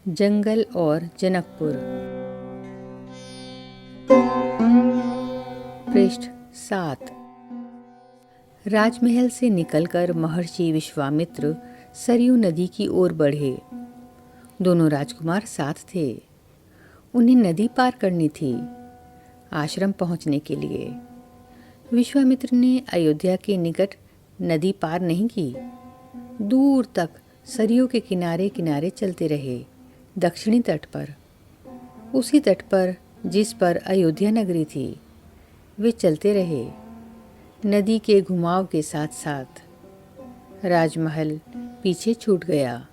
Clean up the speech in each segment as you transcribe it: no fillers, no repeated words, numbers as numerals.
जंगल और जनकपुर। पृष्ठ 7। राजमहल से निकलकर महर्षि विश्वामित्र सरयू नदी की ओर बढ़े। दोनों राजकुमार साथ थे। उन्हें नदी पार करनी थी आश्रम पहुंचने के लिए। विश्वामित्र ने अयोध्या के निकट नदी पार नहीं की। दूर तक सरयू के किनारे किनारे चलते रहे, दक्षिणी तट पर, उसी तट पर जिस पर अयोध्या नगरी थी। वे चलते रहे नदी के घुमाव के साथ साथ। राजमहल पीछे छूट गया,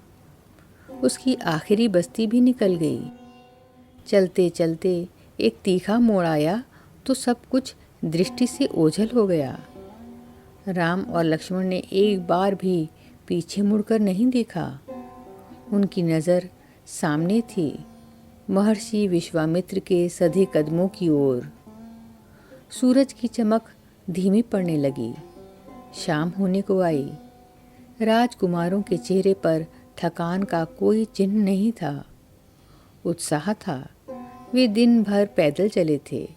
उसकी आखिरी बस्ती भी निकल गई। चलते चलते एक तीखा मोड़ आया तो सब कुछ दृष्टि से ओझल हो गया। राम और लक्ष्मण ने एक बार भी पीछे मुड़कर नहीं देखा। उनकी नज़र सामने थी, महर्षि विश्वामित्र के सधे कदमों की ओर। सूरज की चमक धीमी पड़ने लगी, शाम होने को आई। राजकुमारों के चेहरे पर थकान का कोई चिन्ह नहीं था, उत्साह था। वे दिन भर पैदल चले थे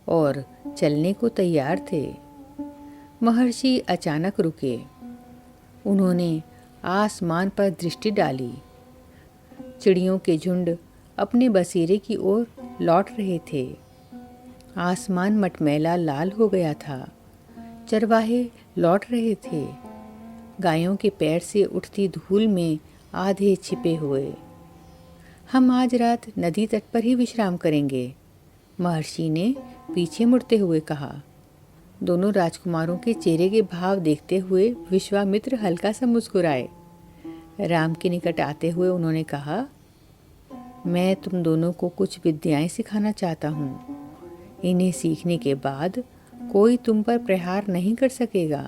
और चलने को तैयार थे। महर्षि अचानक रुके। उन्होंने आसमान पर दृष्टि डाली। चिड़ियों के झुंड अपने बसेरे की ओर लौट रहे थे। आसमान मटमैला लाल हो गया था। चरवाहे लौट रहे थे, गायों के पैर से उठती धूल में आधे छिपे हुए। हम आज रात नदी तट पर ही विश्राम करेंगे, महर्षि ने पीछे मुड़ते हुए कहा। दोनों राजकुमारों के चेहरे के भाव देखते हुए विश्वामित्र हल्का सा मुस्कुराए। राम के निकट आते हुए उन्होंने कहा, मैं तुम दोनों को कुछ विद्याएं सिखाना चाहता हूँ। इन्हें सीखने के बाद कोई तुम पर प्रहार नहीं कर सकेगा,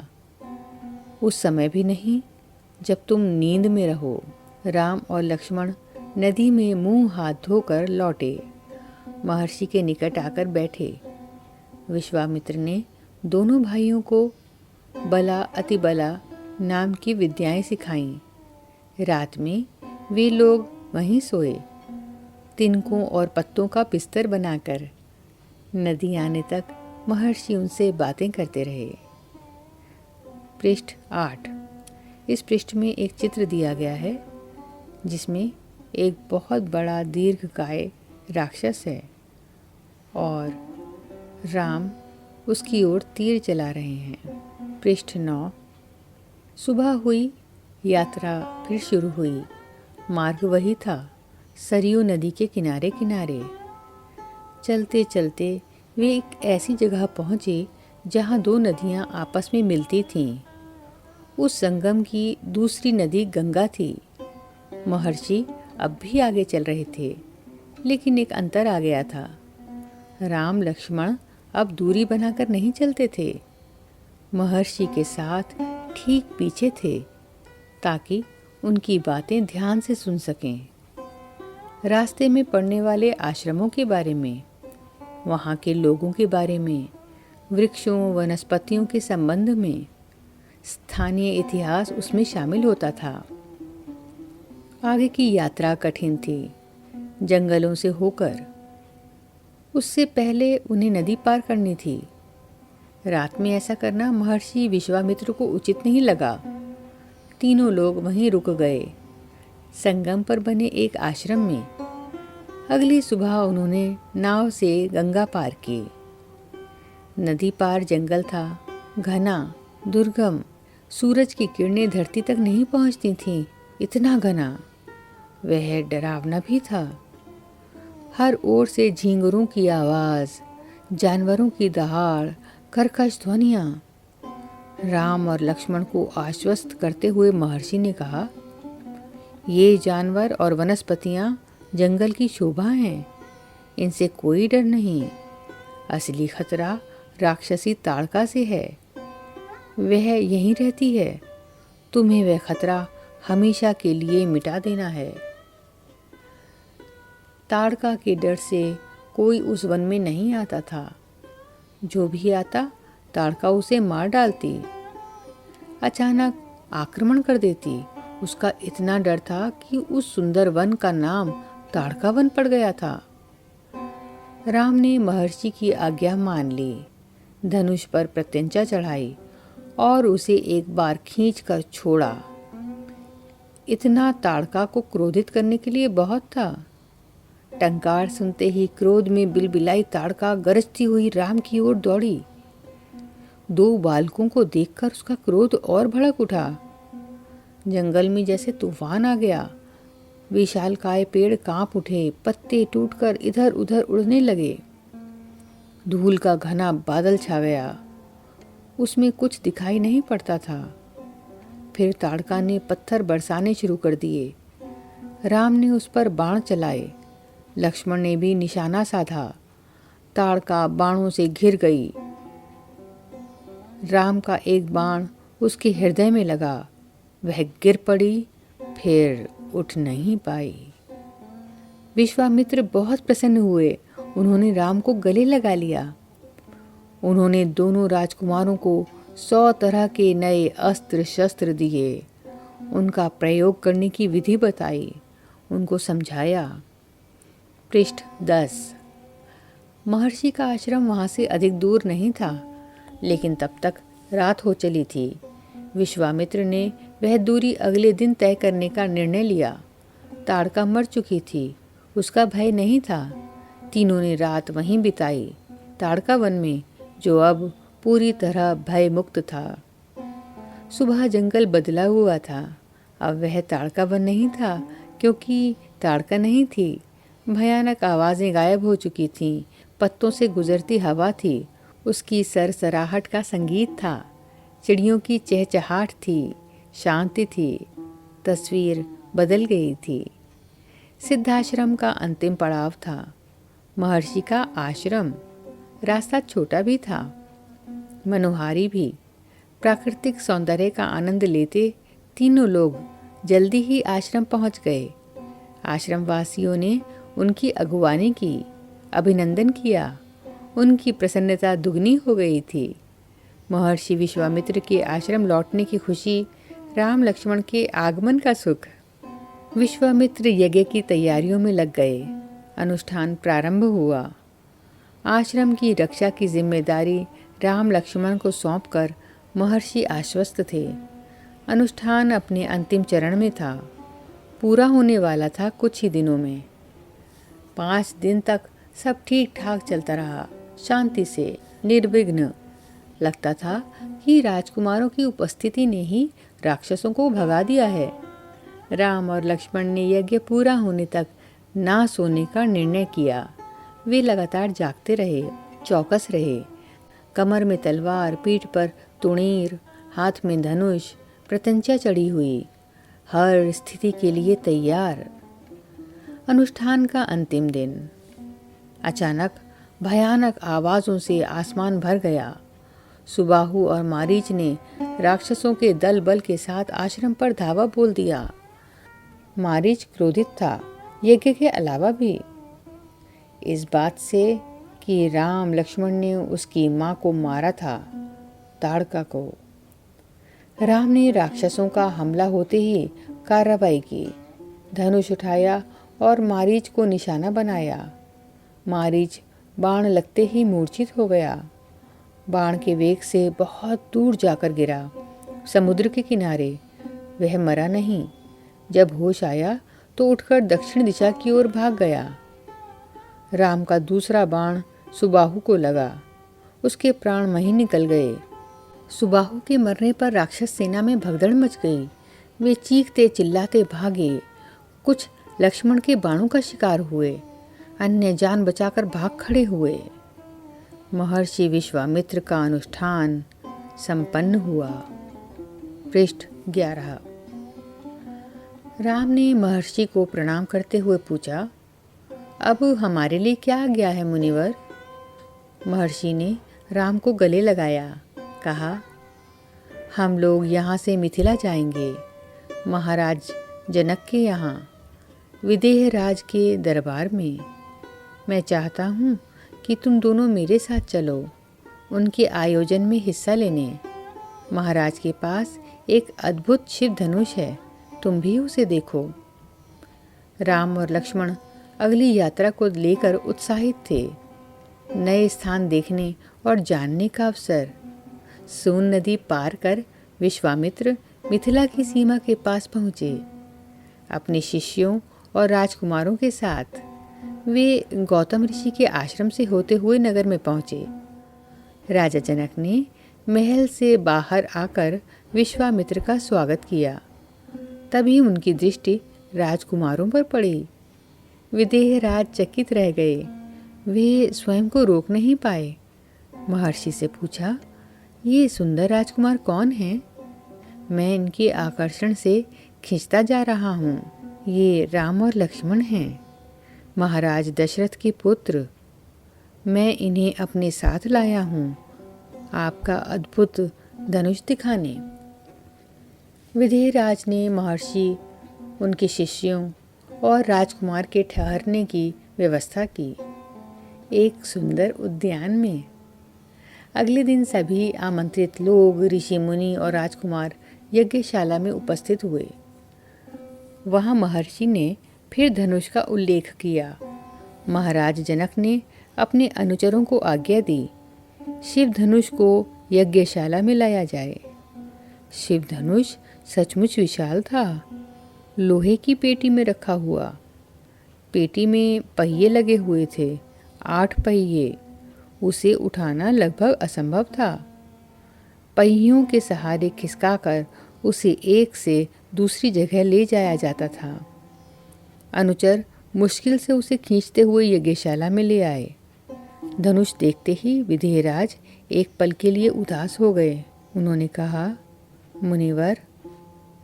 उस समय भी नहीं जब तुम नींद में रहो। राम और लक्ष्मण नदी में मुंह हाथ धोकर लौटे, महर्षि के निकट आकर बैठे। विश्वामित्र ने दोनों भाइयों को बला अतिबला नाम की विद्याएं सिखाईं। रात में वे लोग वहीं सोए, तिनकों और पत्तों का बिस्तर बनाकर। नदी आने तक महर्षि उनसे बातें करते रहे। पृष्ठ 8। इस पृष्ठ में एक चित्र दिया गया है जिसमें एक बहुत बड़ा दीर्घकाय राक्षस है और राम उसकी ओर तीर चला रहे हैं। पृष्ठ 9। सुबह हुई, यात्रा फिर शुरू हुई। मार्ग वही था, सरयू नदी के किनारे किनारे। चलते चलते वे एक ऐसी जगह पहुँचे जहाँ दो नदियाँ आपस में मिलती थीं। उस संगम की दूसरी नदी गंगा थी। महर्षि अब भी आगे चल रहे थे, लेकिन एक अंतर आ गया था। राम लक्ष्मण अब दूरी बनाकर नहीं चलते थे, महर्षि के साथ ठीक पीछे थे ताकि उनकी बातें ध्यान से सुन सकें। रास्ते में पड़ने वाले आश्रमों के बारे में, वहाँ के लोगों के बारे में, वृक्षों वनस्पतियों के संबंध में, स्थानीय इतिहास उसमें शामिल होता था। आगे की यात्रा कठिन थी, जंगलों से होकर। उससे पहले उन्हें नदी पार करनी थी। रात में ऐसा करना महर्षि विश्वामित्र को उचित नहीं लगा। तीनों लोग वहीं रुक गए, संगम पर बने एक आश्रम में। अगली सुबह उन्होंने नाव से गंगा पार की। नदी पार जंगल था, घना, दुर्गम। सूरज की किरणें धरती तक नहीं पहुंचती थीं, इतना घना। वह डरावना भी था। हर ओर से झींगुरों की आवाज़, जानवरों की दहाड़, कर्कश ध्वनियाँ। राम और लक्ष्मण को आश्वस्त करते हुए महर्षि ने कहा, ये जानवर और वनस्पतियाँ जंगल की शोभा हैं, इनसे कोई डर नहीं। असली खतरा राक्षसी ताड़का से है, वह यहीं रहती है। तुम्हें वह खतरा हमेशा के लिए मिटा देना है। ताड़का के डर से कोई उस वन में नहीं आता था। जो भी आता, ताड़का उसे मार डालती, अचानक आक्रमण कर देती। उसका इतना डर था कि उस सुंदर वन का नाम ताड़का वन पड़ गया था। राम ने महर्षि की आज्ञा मान ली, धनुष पर प्रत्यंचा चढ़ाई और उसे एक बार खींच कर छोड़ा। इतना ताड़का को क्रोधित करने के लिए बहुत था। टंकार सुनते ही क्रोध में बिलबिलाई ताड़का गरजती हुई राम की ओर दौड़ी। दो बालकों को देखकर उसका क्रोध और भड़क उठा। जंगल में जैसे तूफान आ गया। विशालकाय पेड़ कांप उठे, पत्ते टूटकर इधर उधर उड़ने लगे। धूल का घना बादल छा गया, उसमें कुछ दिखाई नहीं पड़ता था। फिर ताड़का ने पत्थर बरसाने शुरू कर दिए। राम ने उस पर बाण चलाए, लक्ष्मण ने भी निशाना साधा। ताड़का बाणों से घिर गई। राम का एक बाण उसके हृदय में लगा, वह गिर पड़ी, फिर उठ नहीं पाई। विश्वामित्र बहुत प्रसन्न हुए। उन्होंने राम को गले लगा लिया। उन्होंने दोनों राजकुमारों को 100 तरह के नए अस्त्र शस्त्र दिए। उनका प्रयोग करने की विधि बताई, उनको समझाया। पृष्ठ 10। महर्षि का आश्रम वहाँ से अधिक दूर नहीं था, लेकिन तब तक रात हो चली थी। विश्वामित्र ने वह दूरी अगले दिन तय करने का निर्णय लिया। ताड़का मर चुकी थी, उसका भय नहीं था। तीनों ने रात वहीं बिताई, ताड़का वन में, जो अब पूरी तरह भय मुक्त था। सुबह जंगल बदला हुआ था। अब वह ताड़का वन नहीं था, क्योंकि ताड़का नहीं थी। भयानक आवाज़ें गायब हो चुकी थीं। पत्तों से गुजरती हवा थी, उसकी सरसराहट का संगीत था। चिड़ियों की चहचहाट थी, शांति थी। तस्वीर बदल गई थी। सिद्धाश्रम का अंतिम पड़ाव था। महर्षि का आश्रम। रास्ता छोटा भी था, मनोहारी भी। प्राकृतिक सौंदर्य का आनंद लेते तीनों लोग जल्दी ही आश्रम पहुंच गए। आश्रम वासियों ने उनकी अगुवानी की, अभिनंदन किया। उनकी प्रसन्नता दुगनी हो गई थी। महर्षि विश्वामित्र के आश्रम लौटने की खुशी, राम लक्ष्मण के आगमन का सुख। विश्वामित्र यज्ञ की तैयारियों में लग गए। अनुष्ठान प्रारंभ हुआ। आश्रम की रक्षा की जिम्मेदारी राम लक्ष्मण को सौंपकर महर्षि आश्वस्त थे। अनुष्ठान अपने अंतिम चरण में था, पूरा होने वाला था कुछ ही दिनों में। 5 दिन तक सब ठीक ठाक चलता रहा, शांति से, निर्विघ्न। लगता था कि राजकुमारों की उपस्थिति ने ही राक्षसों को भगा दिया है। राम और लक्ष्मण ने यज्ञ पूरा होने तक ना सोने का निर्णय किया। वे लगातार जागते रहे, चौकस रहे। कमर में तलवार, पीठ पर तुणीर, हाथ में धनुष, प्रत्यंचा चढ़ी हुई, हर स्थिति के लिए तैयार। अनुष्ठान का अंतिम दिन। अचानक भयानक आवाज़ों से आसमान भर गया। सुबाहु और मारीच ने राक्षसों के दल बल के साथ आश्रम पर धावा बोल दिया। मारीच क्रोधित था, यज्ञ के अलावा भी, इस बात से कि राम लक्ष्मण ने उसकी माँ को मारा था, ताड़का को। राम ने राक्षसों का हमला होते ही कार्रवाई की, धनुष उठाया और मारीच को निशाना बनाया। मारीच बाण लगते ही मूर्छित हो गया। बाण के वेग से बहुत दूर जाकर गिरा, समुद्र के किनारे। वह मरा नहीं। जब होश आया तो उठकर दक्षिण दिशा की ओर भाग गया। राम का दूसरा बाण सुबाहु को लगा, उसके प्राण वहीं निकल गए। सुबाहु के मरने पर राक्षस सेना में भगदड़ मच गई। वे चीखते चिल्लाते भागे। कुछ लक्ष्मण के बाणों का शिकार हुए, अन्य जान बचाकर भाग खड़े हुए। महर्षि विश्वामित्र का अनुष्ठान संपन्न हुआ। पृष्ठ 11। राम ने महर्षि को प्रणाम करते हुए पूछा, अब हमारे लिए क्या आज्ञा है मुनिवर? महर्षि ने राम को गले लगाया, कहा, हम लोग यहाँ से मिथिला जाएंगे, महाराज जनक के यहाँ, विदेह राज के दरबार में। मैं चाहता हूँ कि तुम दोनों मेरे साथ चलो, उनके आयोजन में हिस्सा लेने। महाराज के पास एक अद्भुत शिव धनुष है, तुम भी उसे देखो। राम और लक्ष्मण अगली यात्रा को लेकर उत्साहित थे। नए स्थान देखने और जानने का अवसर। सोन नदी पार कर विश्वामित्र मिथिला की सीमा के पास पहुँचे। अपने शिष्यों और राजकुमारों के साथ वे गौतम ऋषि के आश्रम से होते हुए नगर में पहुँचे। राजा जनक ने महल से बाहर आकर विश्वामित्र का स्वागत किया। तभी उनकी दृष्टि राजकुमारों पर पड़ी। विदेहराज चकित रह गए। वे स्वयं को रोक नहीं पाए। महर्षि से पूछा, ये सुंदर राजकुमार कौन हैं? मैं इनके आकर्षण से खिंचता जा रहा हूँ। ये राम और लक्ष्मण हैं, महाराज दशरथ के पुत्र। मैं इन्हें अपने साथ लाया हूँ आपका अद्भुत धनुष दिखाने। विदेहराज ने महर्षि, उनके शिष्यों और राजकुमार के ठहरने की व्यवस्था की, एक सुंदर उद्यान में। अगले दिन सभी आमंत्रित लोग, ऋषि मुनि और राजकुमार यज्ञशाला में उपस्थित हुए। वहाँ महर्षि ने फिर धनुष का उल्लेख किया। महाराज जनक ने अपने अनुचरों को आज्ञा दी, शिव धनुष को यज्ञशाला में लाया जाए। शिव धनुष सचमुच विशाल था, लोहे की पेटी में रखा हुआ। पेटी में पहिए लगे हुए थे, 8 पहिए। उसे उठाना लगभग असंभव था। पहियों के सहारे खिसकाकर उसे एक से दूसरी जगह ले जाया जाता था। अनुचर मुश्किल से उसे खींचते हुए यज्ञशाला में ले आए। धनुष देखते ही विदेहराज एक पल के लिए उदास हो गए। उन्होंने कहा, मुनिवर,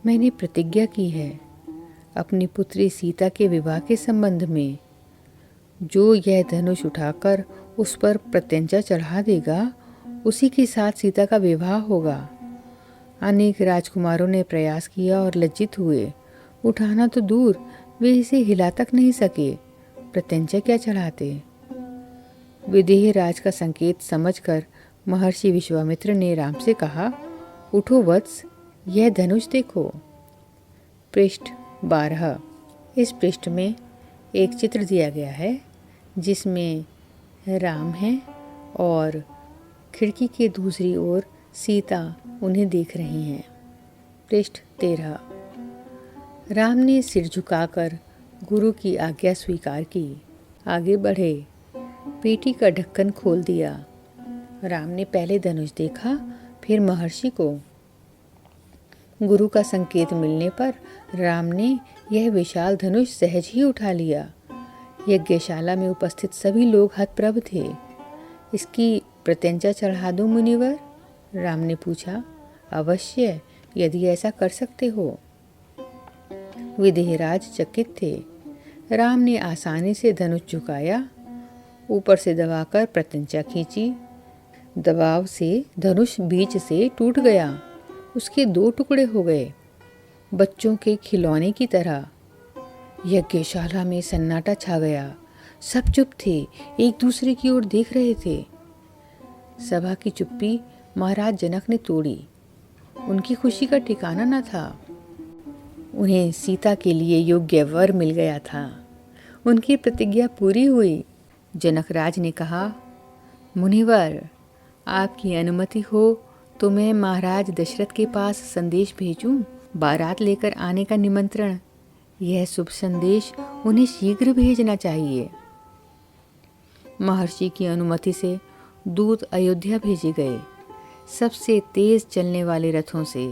मैंने प्रतिज्ञा की है अपनी पुत्री सीता के विवाह के संबंध में। जो यह धनुष उठाकर उस पर प्रत्यंचा चढ़ा देगा, उसी के साथ सीता का विवाह होगा। अनेक राजकुमारों ने प्रयास किया और लज्जित हुए। उठाना तो दूर, वे इसे हिला तक नहीं सके, प्रत्यंचा क्या चढ़ाते। विदेहराज का संकेत समझकर महर्षि विश्वामित्र ने राम से कहा, उठो वत्स, यह धनुष देखो। पृष्ठ 12। इस पृष्ठ में एक चित्र दिया गया है जिसमें राम हैं और खिड़की के दूसरी ओर सीता उन्हें देख रही हैं। पृष्ठ 13। राम ने सिर झुकाकर गुरु की आज्ञा स्वीकार की, आगे बढ़े। पेटी का ढक्कन खोल दिया। राम ने पहले धनुष देखा, फिर महर्षि को। गुरु का संकेत मिलने पर राम ने यह विशाल धनुष सहज ही उठा लिया। यज्ञशाला में उपस्थित सभी लोग हतप्रभ थे। इसकी प्रत्यंचा चढ़ा दूं मुनिवर? राम ने पूछा। अवश्य, यदि ऐसा कर सकते हो। विदेहराज चकित थे। राम ने आसानी से धनुष झुकाया, ऊपर से दबाकर प्रत्यंचा खींची। दबाव से धनुष बीच से टूट गया। उसके 2 टुकड़े हो गए, बच्चों के खिलौने की तरह। यज्ञशाला में सन्नाटा छा गया। सब चुप थे, एक दूसरे की ओर देख रहे थे। सभा की चुप्पी महाराज जनक ने तोड़ी। उनकी खुशी का ठिकाना न था। उन्हें सीता के लिए योग्य वर मिल गया था। उनकी प्रतिज्ञा पूरी हुई। जनकराज ने कहा, मुनिवर, आपकी अनुमति हो तो मैं महाराज दशरथ के पास संदेश भेजूं, बारात लेकर आने का निमंत्रण। यह शुभ संदेश उन्हें शीघ्र भेजना चाहिए। महर्षि की अनुमति से दूत अयोध्या भेजे गए, सबसे तेज चलने वाले रथों से।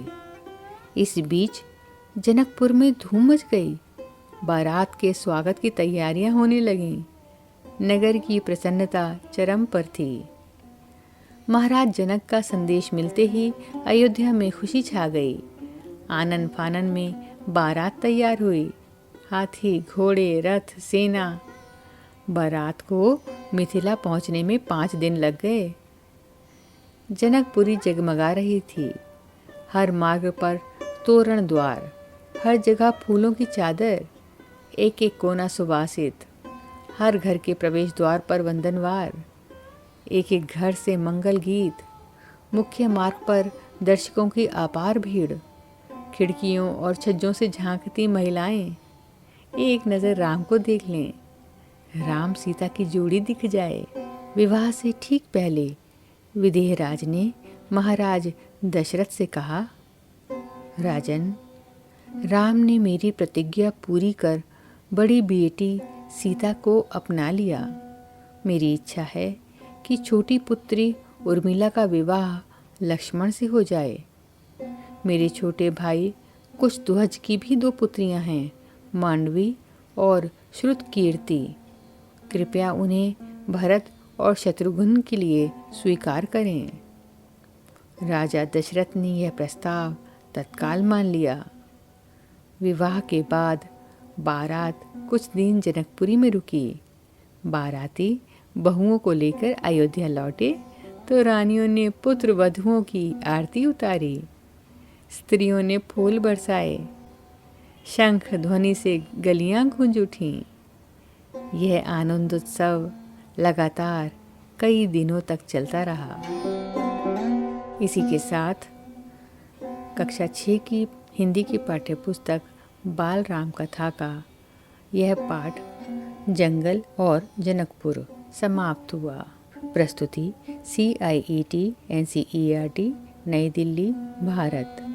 इस बीच जनकपुर में धूम मच गई। बारात के स्वागत की तैयारियां होने लगीं। नगर की प्रसन्नता चरम पर थी। महाराज जनक का संदेश मिलते ही अयोध्या में खुशी छा गई। आनन फानन में बारात तैयार हुई। हाथी, घोड़े, रथ, सेना। बारात को मिथिला पहुंचने में 5 दिन लग गए। जनकपुरी जगमगा रही थी। हर मार्ग पर तोरण द्वार, हर जगह फूलों की चादर, एक एक कोना सुवासित। हर घर के प्रवेश द्वार पर वंदनवार, एक एक घर से मंगल गीत। मुख्य मार्ग पर दर्शकों की अपार भीड़। खिड़कियों और छज्जों से झांकती महिलाएं। एक नज़र राम को देख लें। राम सीता की जोड़ी दिख जाए। विवाह से ठीक पहले विदेहराज ने महाराज दशरथ से कहा, राजन, राम ने मेरी प्रतिज्ञा पूरी कर बड़ी बेटी सीता को अपना लिया। मेरी इच्छा है कि छोटी पुत्री उर्मिला का विवाह लक्ष्मण से हो जाए। मेरे छोटे भाई कुशध्वज की भी 2 पुत्रियां हैं, मांडवी और श्रुतकीर्ति। कृपया उन्हें भरत और शत्रुघ्न के लिए स्वीकार करें। राजा दशरथ ने यह प्रस्ताव तत्काल मान लिया। विवाह के बाद बारात कुछ दिन जनकपुरी में रुकी। बाराती बहुओं को लेकर अयोध्या लौटे तो रानियों ने पुत्र वधुओं की आरती उतारी। स्त्रियों ने फूल बरसाए। शंख ध्वनि से गलियां गूंज उठीं। यह आनंद उत्सव लगातार कई दिनों तक चलता रहा। इसी के साथ कक्षा 6 की हिंदी की पाठ्यपुस्तक बाल राम कथा का यह पाठ जंगल और जनकपुर समाप्त हुआ। प्रस्तुति CIET NCERT नई दिल्ली, भारत।